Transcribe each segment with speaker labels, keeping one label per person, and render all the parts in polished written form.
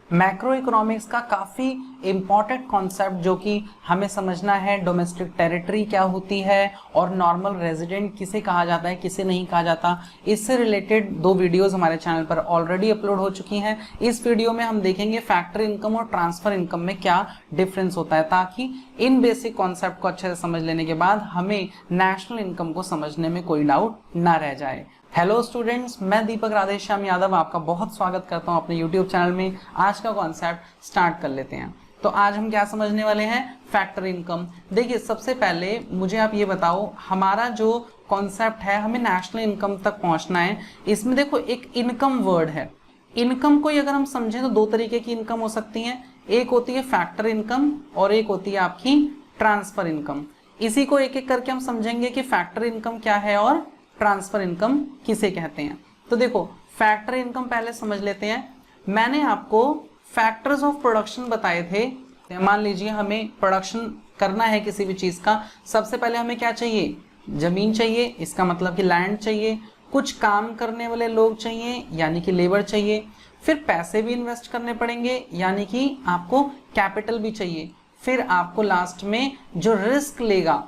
Speaker 1: Macro economics का काफ़ी important concept जो कि हमें समझना है, डोमेस्टिक टेरिटरी क्या होती है और नॉर्मल रेजिडेंट किसे कहा जाता है, किसे नहीं कहा जाता। इससे रिलेटेड 2 वीडियोस हमारे चैनल पर ऑलरेडी अपलोड हो चुकी हैं। इस वीडियो में हम देखेंगे फैक्टर इनकम और ट्रांसफर इनकम में क्या डिफरेंस होता है, ताकि इन बेसिक कॉन्सेप्ट को अच्छे से समझ लेने के बाद हमें नेशनल इनकम को समझने में कोई डाउट ना रह जाए। हेलो स्टूडेंट्स, मैं दीपक राधेश्याम यादव आपका बहुत स्वागत करता हूं अपने यूट्यूब चैनल में। आज का कॉन्सेप्ट स्टार्ट कर लेते हैं। तो आज हम क्या समझने वाले हैं, फैक्टर इनकम। देखिए, सबसे पहले मुझे आप ये बताओ, हमारा जो कॉन्सेप्ट है, हमें नेशनल इनकम तक पहुंचना है। इसमें देखो एक इनकम वर्ड है। इनकम को अगर हम समझें तो 2 तरीके की इनकम हो सकती है। एक होती है फैक्टर इनकम और एक होती है आपकी ट्रांसफर इनकम। इसी को एक एक करके हम समझेंगे कि फैक्टर इनकम क्या है और ट्रांसफर इनकम किसे कहते हैं। तो देखो, फैक्टर इनकम पहले समझ लेते हैं। मैंने आपको फैक्टर्स ऑफ प्रोडक्शन बताए थे। मान लीजिए हमें प्रोडक्शन करना है किसी भी चीज का, सबसे पहले हमें क्या चाहिए, जमीन चाहिए, इसका मतलब कि लैंड चाहिए। कुछ काम करने वाले लोग चाहिए, यानी कि लेबर चाहिए। फिर पैसे भी इन्वेस्ट करने पड़ेंगे, यानी कि आपको कैपिटल भी चाहिए। फिर आपको लास्ट में जो रिस्क लेगा,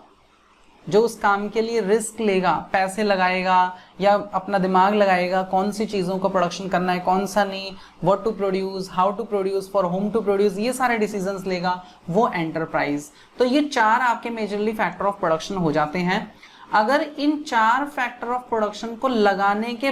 Speaker 1: जो उस काम के लिए रिस्क लेगा, पैसे लगाएगा या अपना दिमाग लगाएगा, कौन सी चीज़ों का प्रोडक्शन करना है, कौन सा नहीं, what to produce, how to produce, for whom to produce, ये सारे डिसीजंस लेगा वो एंटरप्राइज। तो ये 4 आपके मेजरली फैक्टर ऑफ प्रोडक्शन हो जाते हैं। अगर इन 4 फैक्टर ऑफ प्रोडक्शन को लगाने के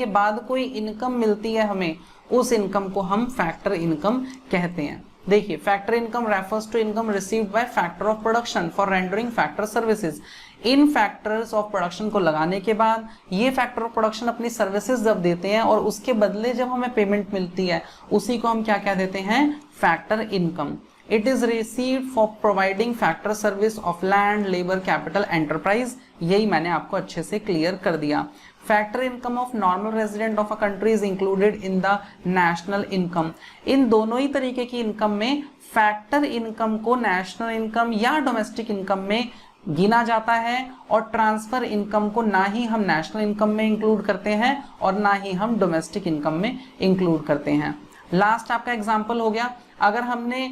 Speaker 1: बाद कोई इनकम मिलती है हमें, उस इनकम को हम फैक्टर इनकम कहते हैं। देखिए, factor income refers to income received by factor of production for rendering factor services. इन फैक्टर्स ऑफ प्रोडक्शन को लगाने के बाद ये फैक्टर ऑफ प्रोडक्शन अपनी सर्विसेज जब देते हैं और उसके बदले जब हमें पेमेंट मिलती है, उसी को हम क्या कह देते हैं, factor income. It is received for providing factor service of land, labour, capital, enterprise. यही मैंने आपको अच्छे से क्लियर कर दिया। Factor income of normal resident of a country is included in the national income. इन दोनों ही तरीके की इनकम में फैक्टर इनकम को नेशनल इनकम या डोमेस्टिक इनकम में गिना जाता है, और ट्रांसफर इनकम को ना ही हम नेशनल इनकम में इंक्लूड करते हैं और ना ही हम डोमेस्टिक इनकम में इंक्लूड करते हैं। लास्ट आपका एग्जाम्पल हो गया, अगर हमने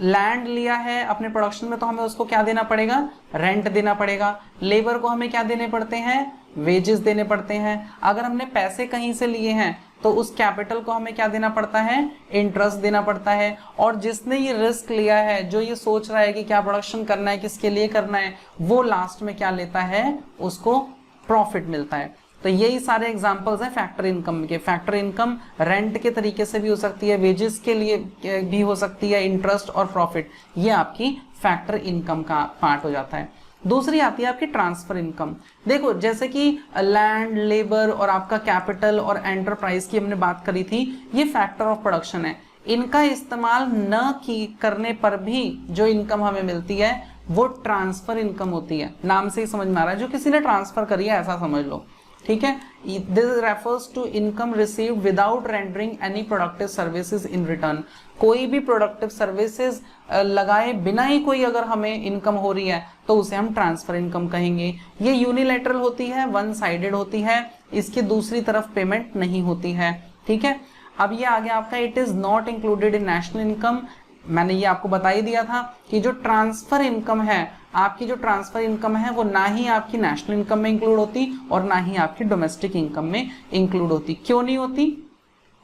Speaker 1: लैंड लिया है अपने प्रोडक्शन में तो हमें उसको क्या देना पड़ेगा, रेंट देना पड़ेगा। लेबर को हमें क्या देने पड़ते हैं, वेजेस देने पड़ते हैं। अगर हमने पैसे कहीं से लिए हैं तो उस कैपिटल को हमें क्या देना पड़ता है, इंटरेस्ट देना पड़ता है। और जिसने ये रिस्क लिया है, जो ये सोच रहा है कि क्या प्रोडक्शन करना है, किसके लिए करना है, वो लास्ट में क्या लेता है, उसको प्रॉफिट मिलता है। तो यही सारे एग्जांपल्स हैं फैक्टर इनकम के। फैक्टर इनकम रेंट के तरीके से भी हो सकती है, वेजेस के लिए भी हो सकती है, इंटरेस्ट और प्रॉफिट, ये आपकी फैक्टर इनकम का पार्ट हो जाता है। दूसरी आती है आपकी ट्रांसफर इनकम। देखो, जैसे कि लैंड, लेबर और आपका कैपिटल और एंटरप्राइज की हमने बात करी थी, ये फैक्टर ऑफ प्रोडक्शन है। इनका इस्तेमाल न करने पर भी जो इनकम हमें मिलती है वो ट्रांसफर इनकम होती है। नाम से ही समझ में आ रहा है, जो किसी ने ट्रांसफर करी है, ऐसा समझ लो, ठीक है। This refers to income received without rendering any productive services in return. कोई भी प्रोडक्टिव सर्विसेज लगाए बिना ही कोई अगर हमें इनकम हो रही है तो उसे हम ट्रांसफर इनकम कहेंगे। ये यूनिलैटरल होती है, वन साइडेड होती है, इसकी दूसरी तरफ पेमेंट नहीं होती है, ठीक है। अब ये आ गया आपका, it is not included in national income. मैंने ये आपको बता ही दिया था कि जो ट्रांसफर इनकम है, आपकी जो ट्रांसफर इनकम है वो ना ही आपकी नेशनल इनकम में इंक्लूड होती और ना ही आपकी डोमेस्टिक इनकम में इंक्लूड होती। क्यों नहीं होती?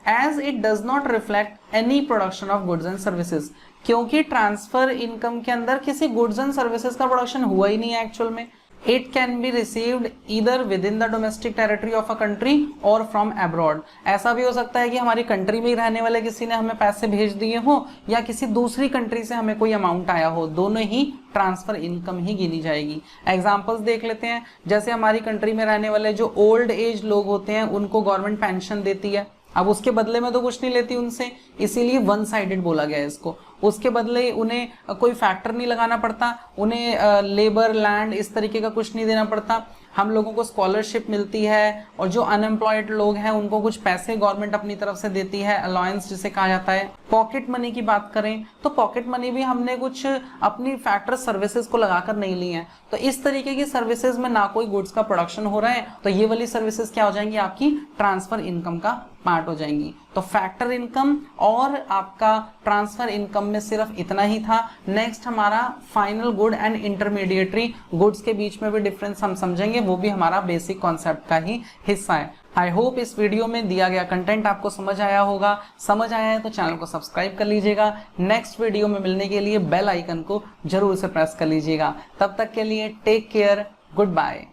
Speaker 1: As it does not reflect any production of goods and services. क्योंकि ट्रांसफर इनकम के अंदर किसी गुड्स एंड सर्विसेज का प्रोडक्शन हुआ ही नहीं है एक्चुअल में। It can be received either within the domestic territory of a country और फ्रॉम अब्रॉड। ऐसा भी हो सकता है कि हमारी कंट्री में ही रहने वाले किसी ने हमें पैसे भेज दिए हो या किसी दूसरी कंट्री से हमें कोई अमाउंट आया हो, दोनों ही ट्रांसफर इनकम ही गिनी जाएगी। एग्जांपल्स देख लेते हैं। जैसे हमारी कंट्री में रहने वाले जो ओल्ड एज लोग होते हैं, उनको गवर्नमेंट पेंशन देती है, अब उसके बदले में तो कुछ नहीं लेती उनसे, इसीलिए वन साइडेड बोला गया है इसको। उसके बदले उन्हें कोई फैक्टर नहीं लगाना पड़ता, उन्हें लेबर, लैंड इस तरीके का कुछ नहीं देना पड़ता। हम लोगों को स्कॉलरशिप मिलती है और जो अनएम्प्लॉयड लोग हैं उनको कुछ पैसे गवर्नमेंट अपनी तरफ से देती है, अलाउंस जिसे कहा जाता है। पॉकेट मनी की बात करें तो पॉकेट मनी भी हमने कुछ अपनी फैक्टर सर्विसेज को लगाकर नहीं ली है। तो इस तरीके की सर्विसेज में ना कोई गुड्स का प्रोडक्शन हो रहा है, तो ये वाली सर्विसेज क्या हो जाएंगी, आपकी ट्रांसफर इनकम का पार्ट हो जाएंगी। तो फैक्टर इनकम और आपका ट्रांसफर इनकम में सिर्फ इतना ही था। नेक्स्ट हमारा final good and intermediary goods के बीच में भी डिफरेंस हम समझेंगे, वो भी हमारा बेसिक कॉन्सेप्ट का ही हिस्सा है। आई होप इस वीडियो में दिया गया कंटेंट आपको समझ आया होगा। समझ आया है तो चैनल को सब्सक्राइब कर लीजिएगा। नेक्स्ट वीडियो में मिलने के लिए बेल आइकन को जरूर से प्रेस कर लीजिएगा। तब तक के लिए टेक केयर, गुड बाय।